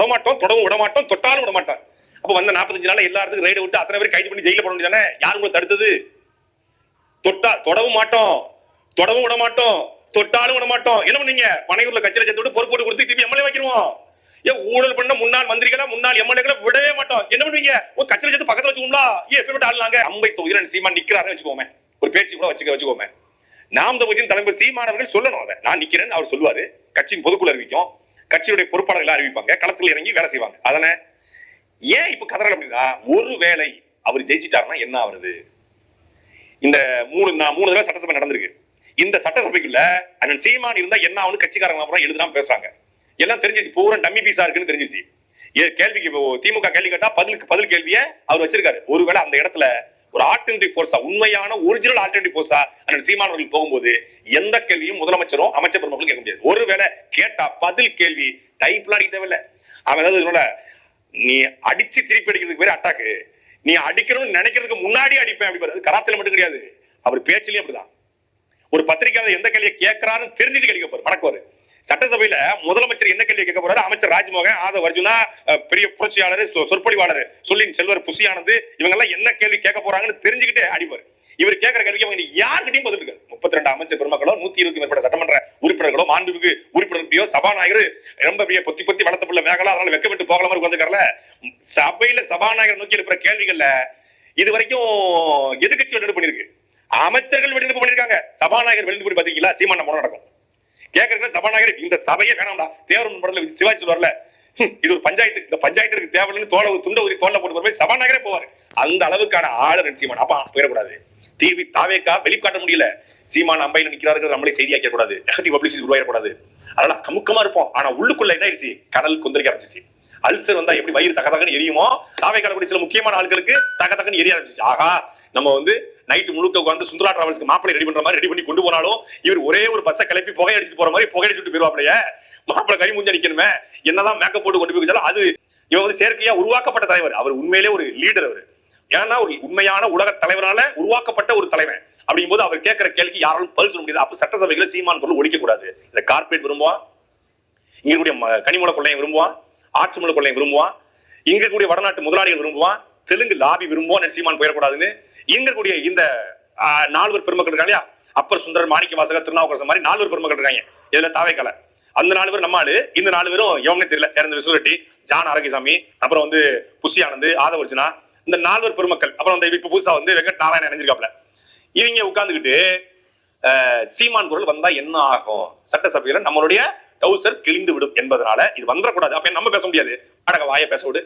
தொடமாட்டோம், தொடவும் விட மாட்டோம், தொட்டாலும் விட மாட்டோம். அப்ப வந்த 45 நாள் எல்லா இடத்துக்கும் ரைடு விட்டு அத்தனை பேர் கைது பண்ணி ஜெயில போட வேண்டியதானே? யாரு உங்களை தடுத்தது? தொடவும் மாட்டோம், தொடவும் விட மாட்டோம், தொட்டாலும் விட மாட்டோம். என்ன பண்ணீங்க? பனையூர்ல கட்சியில சேர்த்து விட்டு பொறுப்பு கொடுத்து திருப்பி எம்எல்ஏ வைக்கிறோம். ஏன் ஊழல் பண்ண முன்னாள் மந்திரிகளா முன்னாள் எம்எல்ஏக்களை விடவே மாட்டோம். என்ன பண்ணுவீங்க? ஒரு கட்சியில சேர்த்து பக்கத்துல வச்சுக்கோங்களா? ஏன் எப்படிப்பட்ட ஆளுங்க? அம்பை தொகுதியில் சீமான் நிக்கிறாருன்னு வச்சுக்கோமே, ஒரு பேச்சு கூட வச்சுக்கோமே. நாம் தமிழ் தலைவர் சீமானவர்கள் சொல்லணும். அதை நான் நிக்கிறேன்னு அவர் சொல்லுவாரு. கட்சியின் பொதுக்குழு அறிவிக்கும், கட்சியுடைய பொறுப்பாளர்கள் அறிவிப்பாங்க, களத்தில் இறங்கி வேலை செய்வாங்க. அதனை ஏன் இப்ப கதறல் அப்படின்னா, ஒருவேளை அவர் ஜெயிச்சிட்டாருன்னா என்ன ஆகுறது? இந்த மூணு தடவை சட்டசபை நடந்திருக்கு. இந்த சட்டசபைக்குள்ள அண்ணன் சீமான் இருந்தா என்ன ஆகுன்னு கட்சிக்காரங்க அப்புறம் எழுதுனாம பேசுறாங்க. எல்லாம் தெரிஞ்சிச்சு, பூரா டம்மி பீஸா இருக்குன்னு தெரிஞ்சிச்சு. கேள்விக்கு திமுக கேள்வி கேட்டா பதில் கேள்வியை அவர் வச்சிருக்காரு. ஒருவேளை அந்த இடத்துல ஒரு ஆல்டர்னேட்டிவ் போர்ஸா, உண்மையான ஒரிஜினல் ஆல்டர்னேட்டிவ் போர்ஸா அண்ணன் சீமான் அவர்கள் போகும்போது எந்த கேள்வியும் முதலமைச்சரும் அமைச்சர் பெருமக்களும் கேட்க முடியாது. ஒருவேளை கேட்டா பதில் கேள்வி டைப்லாம் அடிக்க தேவையில்ல. அவன் ஏதாவது நீ அடிச்சு திருப்பி அடிக்கிறதுக்கு பேரு அட்டாக்கு, நீ அடிக்கணும்னு நினைக்கிறதுக்கு முன்னாடி அடிப்பேன் அப்படி. கராத்தில மட்டும் கிடையாது, அவர் பேச்சிலையும் அப்படிதான். ஒரு பத்திரிகையாளர் எந்த கேள்வியை கேட்கிறான்னு தெரிஞ்சுட்டு கேட்க போறாரு. மணக்குவாரு. சட்டசபையில முதலமைச்சர் என்ன கேள்வி கேட்க போறாரு? அமைச்சர் ராஜ்மோகன், ஆதவ் அர்ஜுனா, பெரிய புரட்சியாளர், சொற்பொழிவாளர் சொல்லின் செல்வர் புசியானது, இவங்க எல்லாம் என்ன கேள்வி கேட்க போறாங்கன்னு தெரிஞ்சுக்கிட்டே அடிப்பாரு. இவர் கேட்கிற கேள்விக்கு அவங்க யாருக்கிட்டையும் பதில் இருக்காது. 32 அமைச்சர் பெருமக்களோ, 120 மேற்பட்ட சட்டமன்ற உறுப்பினர்களோ, மாண்புமிகு உறுப்பினர்களோ, சபாநாயகர் ரொம்ப பொத்தி வளர்த்த பிள்ளை மேகலாம், அதனால வெக்கப்பட்டு போகல மாதிரி உட்காந்துக்காரல. சபையில சபாநாயகர் நோக்கி எழுப்புற கேள்விகள்ல இது வரைக்கும் எதிர்கட்சி வெளிநடப்பு பண்ணிருக்கு, அமைச்சர்கள் வெளிநடப்பு பண்ணிருக்காங்க. சபாநாயகர் வெளிநடப்பு பண்ணி பாத்தீங்களா? சீமான முறை நடக்கும். கேட்கறது சபாநாயகர் இந்த சபையே வேணாம்டா. தேவரன் படத்துல சிவாஜி சொல்வார்ல, இது ஒரு பஞ்சாயத்து, இந்த பஞ்சாயத்துக்கு தேவைன்னு துண்ட ஊதி தோல்ல போட்டு போய் சபாநாயகரே போவாரு. அந்த அளவுக்கான ஆளர் சீமான். அப்ப போயிடக்கூடாது. டிவி தாவேக்கா வெளிக்காட்ட முடியல. சீமான் அம்பையில நிக்கிறார்கள் நம்மளே செய்தியாக்க கூடாது, நெகட்டிவ் பப்ளிசிட்டி உருவாயிடக்கூடாது. அதனால கமுக்கமா இருப்போம். ஆனா உள்ளுக்குள்ள என்ன ஆயிடுச்சு? கடல் கொந்தளிக்க ஆரம்பிச்சிச்சு. அல்சர் வந்தா எப்படி வயிறு தகதகன்னு எரியுமோ, தாவேக்கால கூட சில முக்கியமான ஆட்களுக்கு தகதகன்னு எரிய ஆரம்பிச்சிச்சு. ஆகா, நம்ம நைட்டு முழுக்க உட்காந்து சுந்தரா டிராவல்ஸ்க்கு மாப்பிளை ரெடி பண்ற மாதிரி ரெடி பண்ணி கொண்டு போனாலும் இவர் ஒரே ஒரு பஸ்ஸை கிளப்பி புகை அடிச்சுட்டு போற மாதிரி புகை அடிச்சுட்டு போயிருவாப்லையே. மாப்பிளை கறி மூஞ்ச நிக்கணுமே, என்னதான் மேக்கப் போட்டு கொண்டு போய் வச்சாலும் அது இவன் செயற்கையா உருவாக்கப்பட்ட தலைவர். அவர் உண்மையிலே ஒரு லீடர். அவர் ஏன்னா ஒரு உண்மையான உலக தலைவரால உருவாக்கப்பட்ட ஒரு தலைவன். அப்படிங்கும் போது அவர் கேட்கிற கேள்விக்கு யாராலும் பதில் சொல்ல முடியாது. அப்ப சட்டசபைகளை சீமான் பொருள் ஒழிக்க கூடாது. இந்த கார்பரேட் விரும்புவான், இங்க இருக்கக்கூடிய கனிமூல கொள்ளையை விரும்புவான், ஆட்சி மூல கொள்ளையை விரும்புவான், இங்க இருக்கக்கூடிய வடநாட்டு முதலாளிகள் விரும்புவான், தெலுங்கு லாபி விரும்புவான். சீமான் போயிடக்கூடாதுன்னு இங்க இருக்கக்கூடிய இந்த 4 பெருமக்கள் இருக்காங்க இல்லையா, அப்பர் சுந்தரர், மாணிக்க வாசகர், திருநாவுக்கரசர் மாதிரி 4 பெருமக்கள் இருக்காங்க. இதுல தாவேக்கால அந்த 4 பேர் நம்ம ஆளு. இந்த 4 பேரும் எவனே தெரியல. இறந்த விசுவரெட்டி, ஜான் ஆரோக்கியசாமி, அப்புறம் புசி ஆனந்த், ஆதவ் அர்ஜுனா, இந்த 4 பெருமக்கள். அப்புறம் இப்ப புதுசா வெங்கட் நாராயணன் இணைஞ்சிருக்காப்ல. இவங்க உட்கார்ந்துகிட்டு சீமான் குரல் வந்தா என்ன ஆகும்? சட்டசபையில நம்மளுடைய டவுசர் கிழிந்து விடும் என்பதனால இது வந்துடக்கூடாது. அப்ப நம்ம பேச முடியாது. அடக வாய பேச விடு.